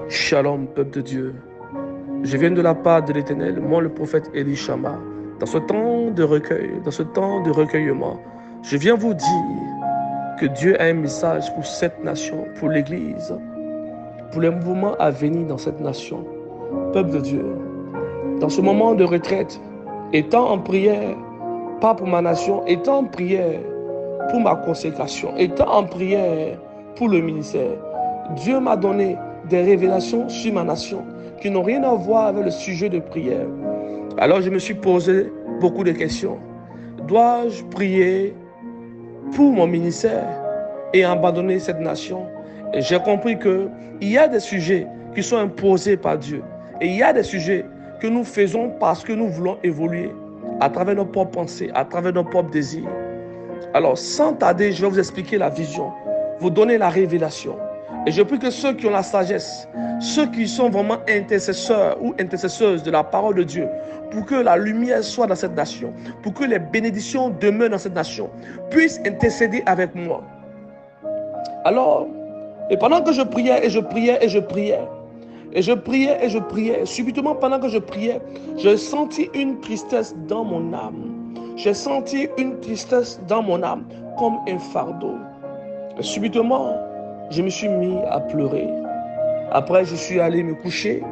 Shalom, peuple de Dieu. Je viens de la part de l'Éternel, moi le prophète Elishama. Dans ce temps de recueil, dans ce temps de recueillement, je viens vous dire que Dieu a un message pour cette nation, pour l'Église, pour les mouvements à venir dans cette nation. Peuple de Dieu, dans ce moment de retraite, étant en prière, pas pour ma nation, étant en prière pour ma consécration, étant en prière pour le ministère, Dieu m'a donné des révélations sur ma nation qui n'ont rien à voir avec le sujet de prière. Alors je me suis posé beaucoup de questions. Dois-je prier pour mon ministère et abandonner cette nation? Et j'ai compris qu'il y a des sujets qui sont imposés par Dieu. Et il y a des sujets que nous faisons parce que nous voulons évoluer à travers nos propres pensées, à travers nos propres désirs. Alors sans tarder, je vais vous expliquer la vision, vous donner la révélation. Et je prie que ceux qui ont la sagesse, ceux qui sont vraiment intercesseurs ou intercesseuses de la parole de Dieu, pour que la lumière soit dans cette nation, pour que les bénédictions demeurent dans cette nation, puissent intercéder avec moi. Alors, et pendant que je priais et je priais et je priais, et je priais et je priais, subitement pendant que je priais, j'ai senti une tristesse dans mon âme. J'ai senti une tristesse dans mon âme comme un fardeau. Et subitement, je me suis mis à pleurer. Après, je suis allé me coucher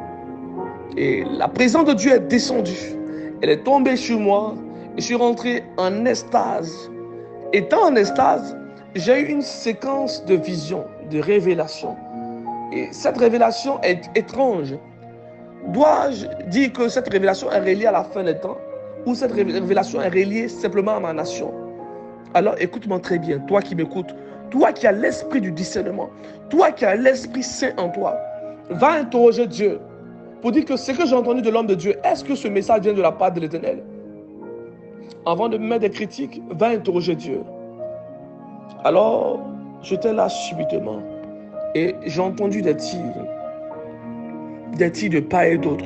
et la présence de Dieu est descendue. Elle est tombée sur moi et je suis rentré en extase. Étant en extase, j'ai eu une séquence de visions, de révélations. Et cette révélation est étrange. Dois-je dire que cette révélation est reliée à la fin des temps ou cette révélation est reliée simplement à ma nation? Alors écoute-moi très bien, toi qui m'écoutes, toi qui as l'esprit du discernement, toi qui as l'Esprit Saint en toi, va interroger Dieu pour dire que ce que j'ai entendu de l'homme de Dieu, est-ce que ce message vient de la part de l'Éternel? Avant de me mettre des critiques, va interroger Dieu. Alors, j'étais là subitement et j'ai entendu des tirs de part et d'autre.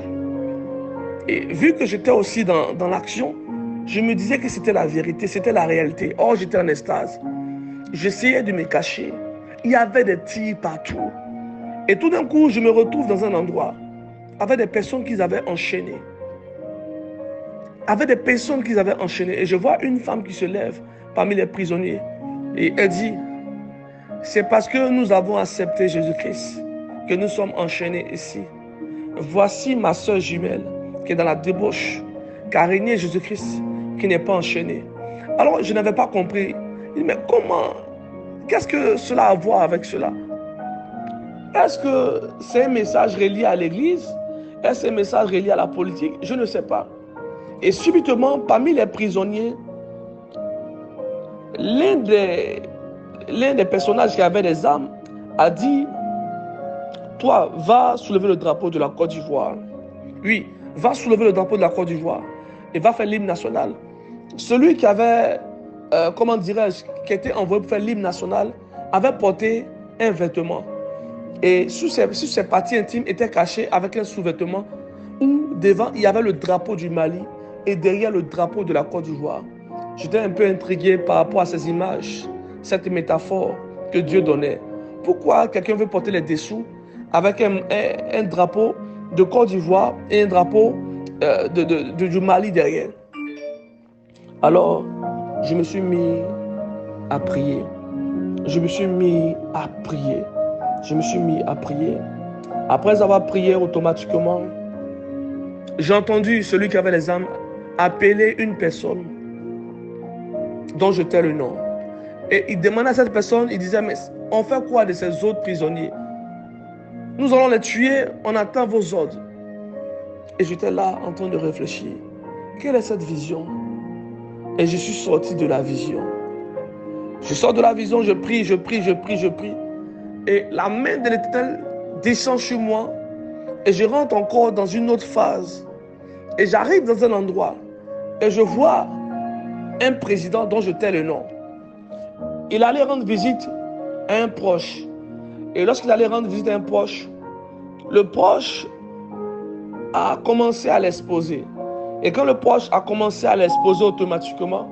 Et vu que j'étais aussi dans l'action, je me disais que c'était la vérité, c'était la réalité. Or, j'étais en extase. J'essayais de me cacher. Il y avait des tirs partout. Et tout d'un coup, je me retrouve dans un endroit avec des personnes qu'ils avaient enchaînées. Avec des personnes qu'ils avaient enchaînées. Et je vois une femme qui se lève parmi les prisonniers. Et elle dit, c'est parce que nous avons accepté Jésus-Christ que nous sommes enchaînés ici. Voici ma soeur jumelle qui est dans la débauche, qui a régné Jésus-Christ, qui n'est pas enchaîné. Alors, je n'avais pas compris. Il dit, mais comment? Qu'est-ce que cela a à voir avec cela? Est-ce que c'est un message relié à l'église? Est-ce que c'est un message relié à la politique? Je ne sais pas. Et subitement, parmi les prisonniers, l'un des personnages qui avait des armes a dit, toi, va soulever le drapeau de la Côte d'Ivoire. Oui, va soulever le drapeau de la Côte d'Ivoire et va faire l'hymne national. Celui qui avait, comment dirais-je, qui était envoyé pour faire l'hymne national, avait porté un vêtement. Et sur ses parties intimes était caché avec un sous-vêtement où devant il y avait le drapeau du Mali et derrière le drapeau de la Côte d'Ivoire. J'étais un peu intrigué par rapport à ces images, cette métaphore que Dieu donnait. Pourquoi quelqu'un veut porter les dessous avec un drapeau de Côte d'Ivoire et un drapeau du Mali derrière? Alors, je me suis mis à prier. Je me suis mis à prier. Je me suis mis à prier. Après avoir prié automatiquement, j'ai entendu celui qui avait les armes appeler une personne dont je tais le nom. Et il demandait à cette personne, il disait, mais on fait quoi de ces autres prisonniers? Nous allons les tuer, on attend vos ordres. Et j'étais là en train de réfléchir. Quelle est cette vision? Et je suis sorti de la vision. Je sors de la vision, je prie, je prie, je prie, je prie. Et la main de l'Éternel descend sur moi. Et je rentre encore dans une autre phase. Et j'arrive dans un endroit. Et je vois un président dont je tais le nom. Il allait rendre visite à un proche. Et lorsqu'il allait rendre visite à un proche, le proche a commencé à l'exposer. Et quand le proche a commencé à l'exposer automatiquement,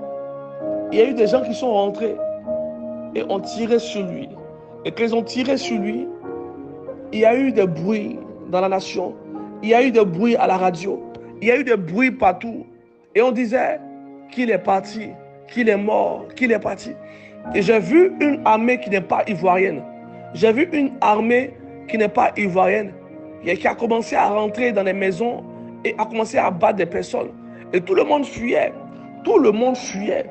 il y a eu des gens qui sont rentrés et ont tiré sur lui. Et quand ils ont tiré sur lui, il y a eu des bruits dans la nation. Il y a eu des bruits à la radio. Il y a eu des bruits partout. Et on disait qu'il est parti, qu'il est mort, qu'il est parti. Et j'ai vu une armée qui n'est pas ivoirienne. J'ai vu une armée qui n'est pas ivoirienne et qui a commencé à rentrer dans les maisons et a commencé à battre des personnes. Et tout le monde fuyait. Tout le monde fuyait.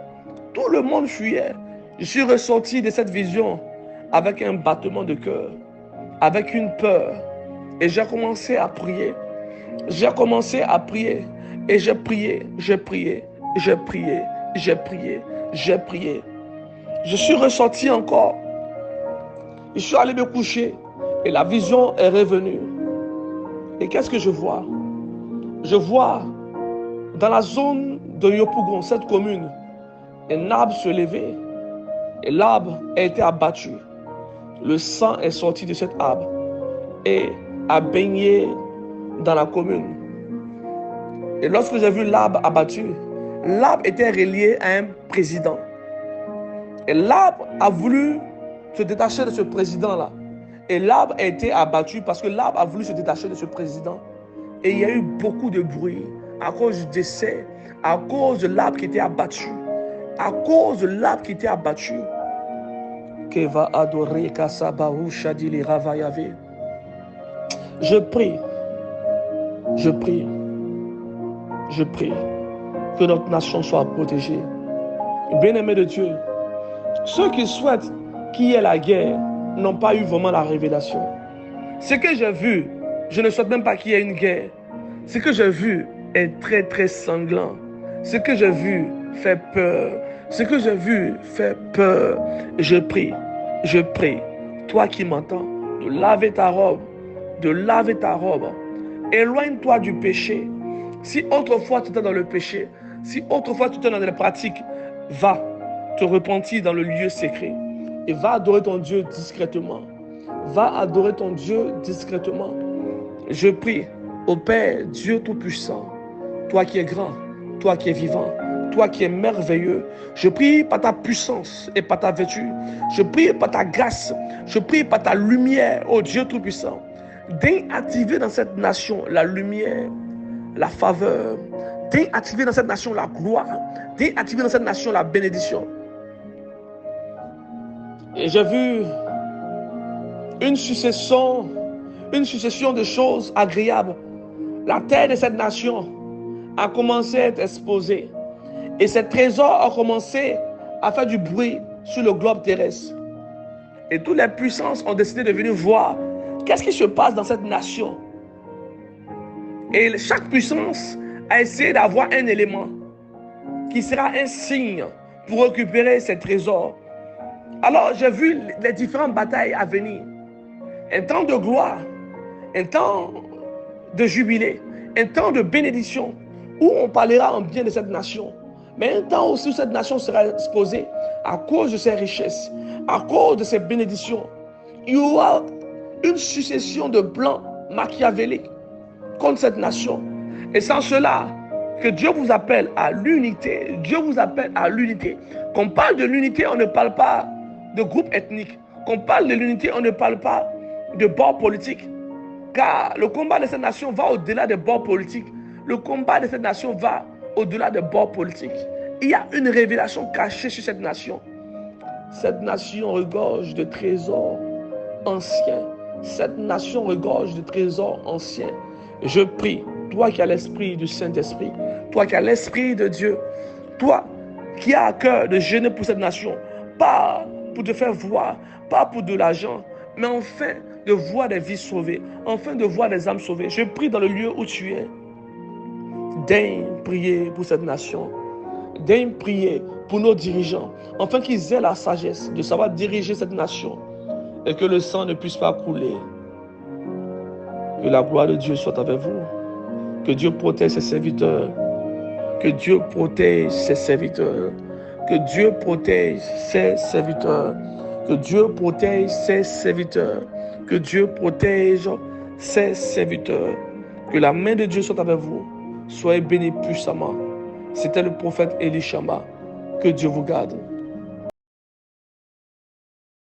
Tout le monde fuyait. Je suis ressorti de cette vision avec un battement de cœur, avec une peur. Et j'ai commencé à prier. J'ai commencé à prier. Et j'ai prié, j'ai prié, j'ai prié, j'ai prié, j'ai prié. Je suis ressorti encore. Je suis allé me coucher. Et la vision est revenue. Et qu'est-ce que je vois? Je vois dans la zone de Yopougon, cette commune, un arbre se lever. Et l'arbre a été abattu. Le sang est sorti de cet arbre et a baigné dans la commune. Et lorsque j'ai vu l'arbre abattu, l'arbre était relié à un président. Et l'arbre a voulu se détacher de ce président-là. Et l'arbre a été abattu parce que l'arbre a voulu se détacher de ce président. Et il y a eu beaucoup de bruit à cause du décès, à cause de l'arbre qui était abattu. À cause de l'arbre qui était abattu. Keva adorer Kasabaou Shadili Ravayave. Je prie que notre nation soit protégée. Bien-aimés de Dieu, ceux qui souhaitent qu'il y ait la guerre n'ont pas eu vraiment la révélation. Ce que j'ai vu, je ne souhaite même pas qu'il y ait une guerre. Ce que j'ai vu est très très sanglant. Ce que j'ai vu fait peur. Ce que j'ai vu fait peur. Je prie, toi qui m'entends, de laver ta robe, Éloigne-toi du péché. Si autrefois tu étais dans le péché, si autrefois tu étais dans les pratiques, va te repentir dans le lieu secret et va adorer ton Dieu discrètement. Va adorer ton Dieu discrètement. Je prie au Père, Dieu Tout-Puissant, toi qui es grand, toi qui es vivant, toi qui es merveilleux. Je prie par ta puissance et par ta vertu. Je prie par ta grâce. Je prie par ta lumière, ô Dieu Tout-Puissant. D'activer dans cette nation la lumière, la faveur. D'activer dans cette nation la gloire. D'activer dans cette nation la bénédiction. Et j'ai vu une succession de choses agréables. La terre de cette nation a commencé à être exposée. Et ces trésors ont commencé à faire du bruit sur le globe terrestre. Et toutes les puissances ont décidé de venir voir qu'est-ce qui se passe dans cette nation. Et chaque puissance a essayé d'avoir un élément qui sera un signe pour récupérer ces trésors. Alors j'ai vu les différentes batailles à venir. Un temps de gloire, un temps de jubilé, un temps de bénédiction où on parlera en bien de cette nation. Mais un temps aussi où cette nation sera exposée à cause de ses richesses, à cause de ses bénédictions. Il y aura une succession de plans machiavéliques contre cette nation. Et sans cela, que Dieu vous appelle à l'unité. Dieu vous appelle à l'unité. Quand on parle de l'unité, on ne parle pas de groupe ethnique. Quand on parle de l'unité, on ne parle pas de bord politique. Car le combat de cette nation va au-delà des bords politiques. Le combat de cette nation va au-delà des bords politiques. Il y a une révélation cachée sur cette nation. Cette nation regorge de trésors anciens. Cette nation regorge de trésors anciens. Je prie, toi qui as l'esprit du Saint-Esprit, toi qui as l'esprit de Dieu, toi qui as à cœur de gêner pour cette nation, pas pour te faire voir, pas pour de l'argent, mais enfin de voir des vies sauvées, enfin de voir des âmes sauvées. Je prie dans le lieu où tu es. Daigne prier pour cette nation. Daigne prier pour nos dirigeants, afin qu'ils aient la sagesse de savoir diriger cette nation et que le sang ne puisse pas couler. Que la gloire de Dieu soit avec vous. Que Dieu protège ses serviteurs. Que Dieu protège ses serviteurs. Que Dieu protège ses serviteurs. Que Dieu protège ses serviteurs. Que Dieu protège ses serviteurs. Que la main de Dieu soit avec vous. Soyez bénis puissamment. C'était le prophète Elishama. Que Dieu vous garde.